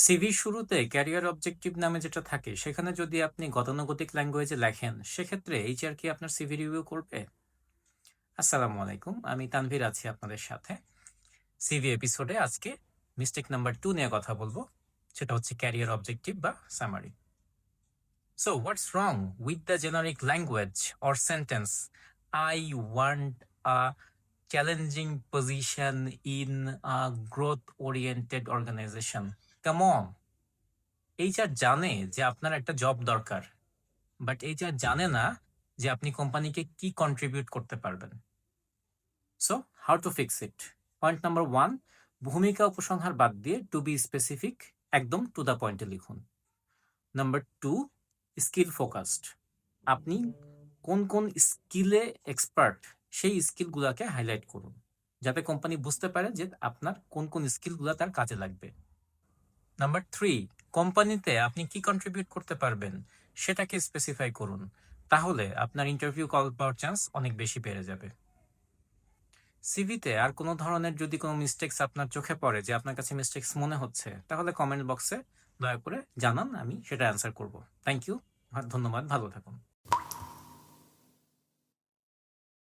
সিভির শুরুতে career objective নামে যেটা থাকে সেখানে যদি আপনি গতানুগতিক ল্যাঙ্গুয়েজে লেখেন সেক্ষেত্রে এইচআর কি আপনার সিভি রিভিউ করবে? আসসালামু আলাইকুম, আমি তানভীর আছি আপনাদের সাথে। সিভি এপিসোডে আজকে মিস্টেক নাম্বার 2 নিয়ে কথা বলবো, সেটা হচ্ছে ক্যারিয়ার অবজেক্টিভ বা summary. So what's wrong with the generic language or sentence I want a challenging position in a growth oriented organization? Come on! HR জানে যে আপনার একটা জব দরকার, বাট এইচআর জানে না যে আপনি কোম্পানিকে কি কন্ট্রিবিউট করতে পারবেন। So how to fix it? Point number 1, ভূমিকা উপসংহার বাদ দিয়ে টু বি স্পেসিফিক, একদম টু দ্য পয়েন্টে লিখুন। Number 2, skill focused. আপনি কোন কোন স্কিলে এক্সপার্ট সেই স্কিলগুলোকে হাইলাইট করুন, যাতে কোম্পানি বুঝতে পারে যে আপনার কোন কোন স্কিলগুলো তার কাজে লাগবে। নাম্বার 3, কোম্পানিতে আপনি কি কন্ট্রিবিউট করতে পারবেন সেটাকে স্পেসিফাই করুন, তাহলে আপনার ইন্টারভিউ কল পাওয়ার চান্স অনেক বেশি বেড়ে যাবে। সিভিতে আর কোনো ধরনের যদি কোনো মিস্টেক্স আপনার চোখে পড়ে যে আপনার কাছে মিস্টেক্স মনে হচ্ছে, তাহলে কমেন্ট বক্সে দয়া করে জানান, আমি সেটা অ্যান্সার করব। থ্যাংক ইউ, ধন্যবাদ, ভালো থাকুন।